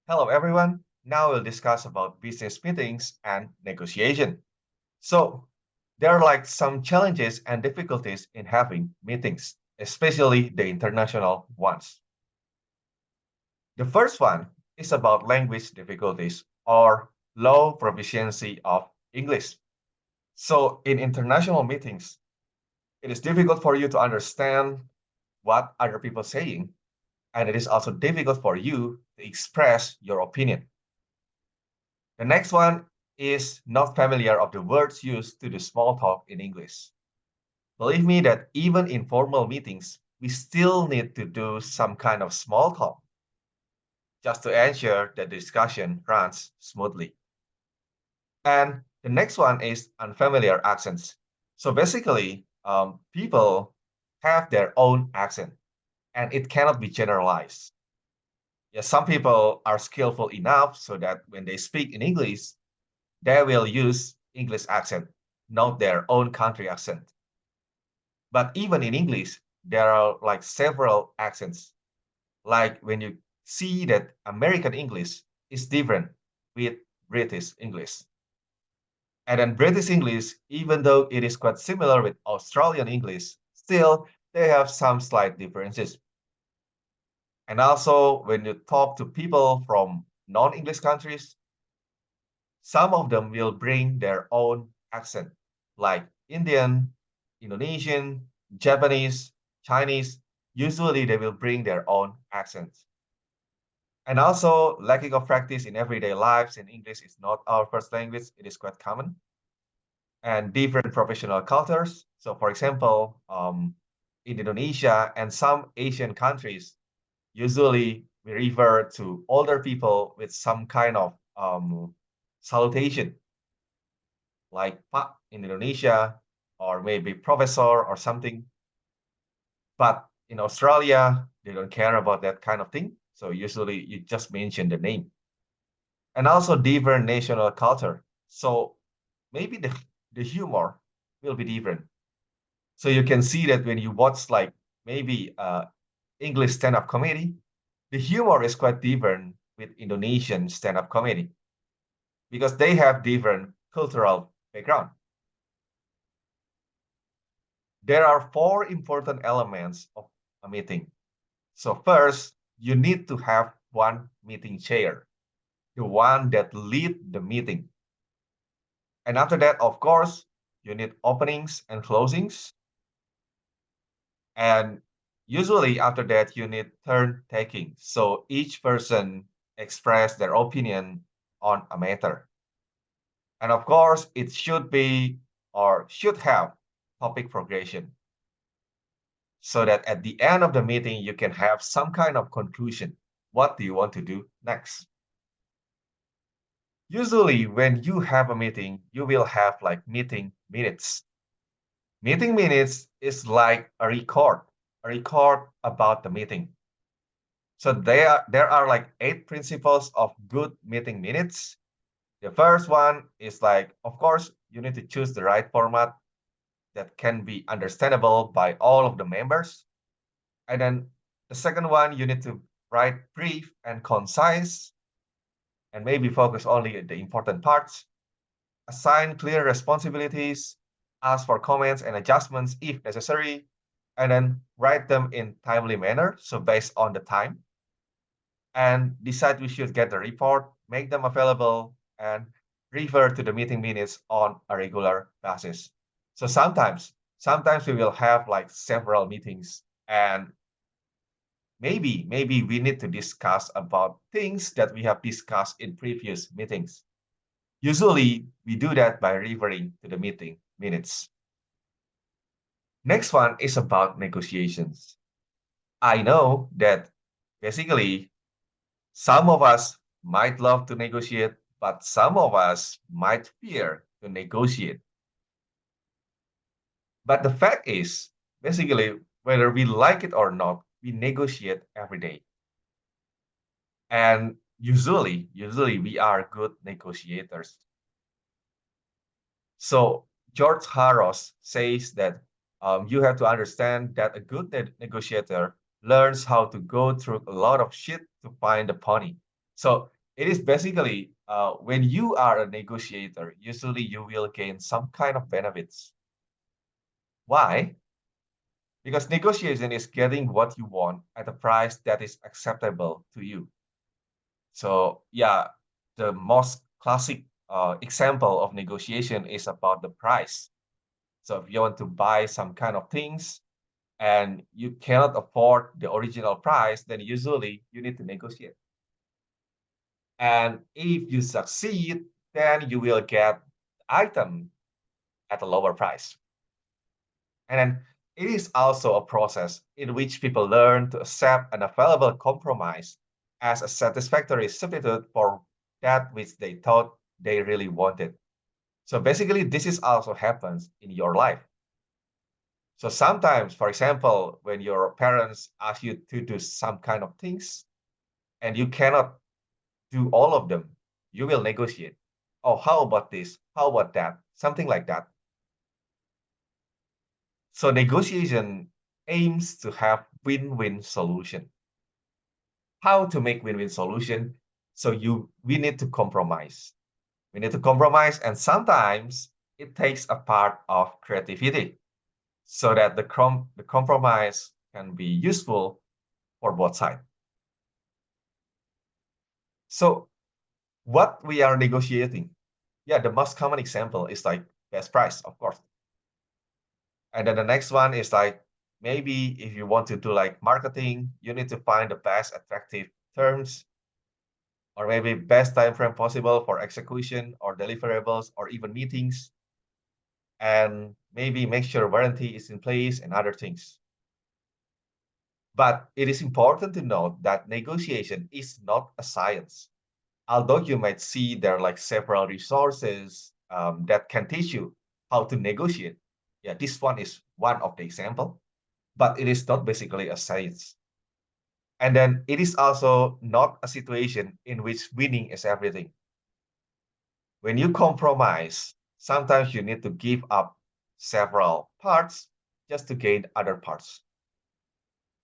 Hello, everyone. Now we'll discuss about business meetings and negotiation. So, there are like some challenges and difficulties in having meetings, especially the international ones. The first one is about language difficulties or low proficiency of English. So, in international meetings, it is difficult for you to understand what other people are saying, and it is also difficult for you to express your opinion. The next one is not familiar of the words used to do small talk in English. Believe me that even in formal meetings, we still need to do some kind of small talk just to ensure that the discussion runs smoothly. And the next one is unfamiliar accents. So basically, people have their own accent and it cannot be generalized. Yes, some people are skillful enough so that when they speak in English, they will use English accent, not their own country accent. But even in English, there are like several accents. Like when you see that American English is different with British English. And then British English, even though it is quite similar with Australian English, still they have some slight differences. And also when you talk to people from non-English countries, some of them will bring their own accent, like Indian, Indonesian, Japanese, Chinese. Usually they will bring their own accents. And also, lacking of practice in everyday lives in English is not our first language. It is quite common. And different professional cultures. So, for example, in Indonesia and some Asian countries, usually we refer to older people with some kind of salutation like Pak in Indonesia, or maybe professor or something. But in Australia, they don't care about that kind of thing. So usually you just mention the name. And also different national culture. So maybe the humor will be different. So you can see that when you watch like maybe English stand-up comedy, the humor is quite different with Indonesian stand-up comedy because they have different cultural background. There are four important elements of a meeting. So first, you need to have one meeting chair, the one that lead the meeting. And after that, of course, you need openings and closings. And usually after that, you need turn taking. So each person express their opinion on a matter. And of course, it should be or should have topic progression so that at the end of the meeting, you can have some kind of conclusion. What do you want to do next? Usually, when you have a meeting, you will have like meeting minutes. Meeting minutes is like a record about the meeting. So there are like 8 principles of good meeting minutes. The first one is like, of course, you need to choose the right format that can be understandable by all of the members. And then the second one, you need to write brief and concise and maybe focus only on the important parts. Assign clear responsibilities, ask for comments and adjustments if necessary, and then write them in timely manner, so based on the time, and decide we should get the report, make them available, and refer to the meeting minutes on a regular basis. So sometimes we will have like several meetings and maybe we need to discuss about things that we have discussed in previous meetings. Usually, we do that by referring to the meeting minutes. Next one is about negotiations. I know that basically some of us might love to negotiate, but some of us might fear to negotiate. But the fact is, basically, whether we like it or not, we negotiate every day. And usually we are good negotiators. So George Haros says that you have to understand that a good negotiator learns how to go through a lot of shit to find the pony. So It is basically when you are a negotiator, usually you will gain some kind of benefits. Why? Because negotiation is getting what you want at a price that is acceptable to you. So, yeah, the most classic example of negotiation is about the price. So, if you want to buy some kind of things and you cannot afford the original price, then usually you need to negotiate. And if you succeed, then you will get item at a lower price. And then it is also a process in which people learn to accept an available compromise as a satisfactory substitute for that which they thought they really wanted. So basically, this is also happens in your life. So sometimes, for example, when your parents ask you to do some kind of things and you cannot do all of them, you will negotiate. Oh, how about this? How about that? Something like that. So negotiation aims to have win-win solution. How to make win-win solution? So we need to compromise. We need to compromise, and sometimes it takes a part of creativity so that the compromise can be useful for both sides. So what we are negotiating? Yeah, the most common example is like best price, of course. And then the next one is like maybe if you want to do like marketing, you need to find the best attractive terms or maybe best time frame possible for execution or deliverables or even meetings, and maybe make sure warranty is in place and other things. But it is important to note that negotiation is not a science. Although you might see there are like several resources that can teach you how to negotiate. Yeah, this one is one of the example, but it is not basically a science. And then it is also not a situation in which winning is everything. When you compromise, sometimes you need to give up several parts just to gain other parts.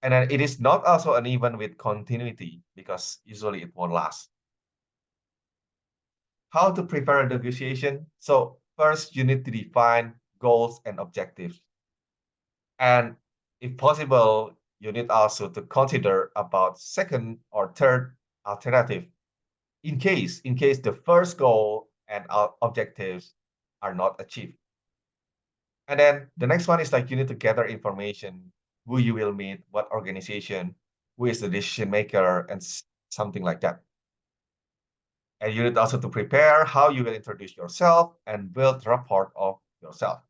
And then it is not also uneven with continuity because usually it won't last. How to prepare a negotiation? So first you need to define goals and objectives. And if possible, you need also to consider about second or third alternative in case the first goal and objectives are not achieved. And then the next one is like you need to gather information, who you will meet, what organization, who is the decision maker, and something like that. And you need also to prepare how you will introduce yourself and build rapport of yourself.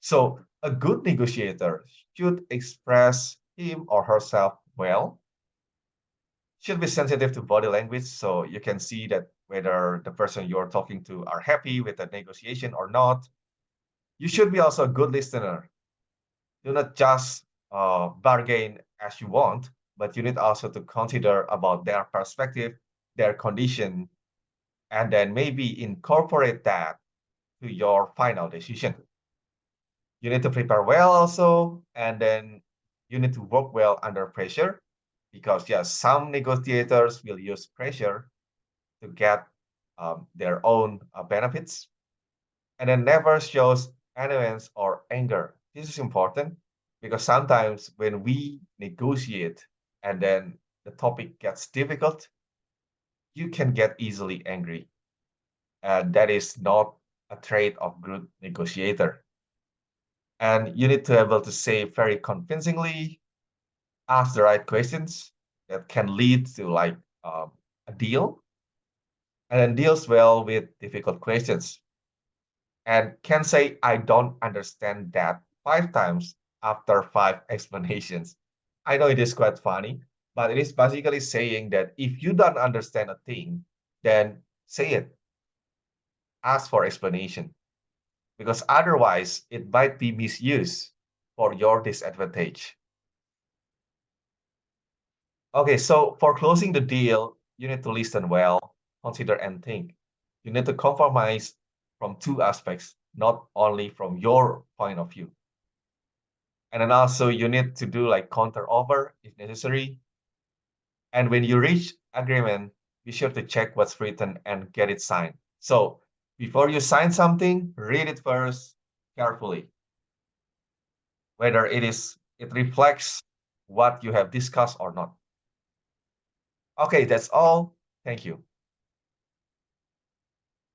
So a good negotiator should express him or herself well, should be sensitive to body language so you can see that whether the person you're talking to are happy with the negotiation or not. You should be also a good listener. Do not just bargain as you want, but you need also to consider about their perspective, their condition, and then maybe incorporate that to your final decision. You need to prepare well also, and then you need to work well under pressure because yes, some negotiators will use pressure to get their own benefits, and then never shows annoyance or anger. This is important because sometimes when we negotiate and then the topic gets difficult, you can get easily angry. And that is not a trait of good negotiator. And you need to be able to say very convincingly, ask the right questions that can lead to like a deal, and then deals well with difficult questions and can say, I don't understand that 5 times after 5 explanations. I know it is quite funny, but it is basically saying that if you don't understand a thing, then say it, ask for explanation, because otherwise it might be misused for your disadvantage. Okay, so for closing the deal, you need to listen well, consider and think. You need to compromise from two aspects, not only from your point of view. And then also you need to do like counter offer if necessary. And when you reach agreement, be sure to check what's written and get it signed. So before you sign something, read it first carefully, whether it reflects what you have discussed or not. Okay, that's all. Thank you.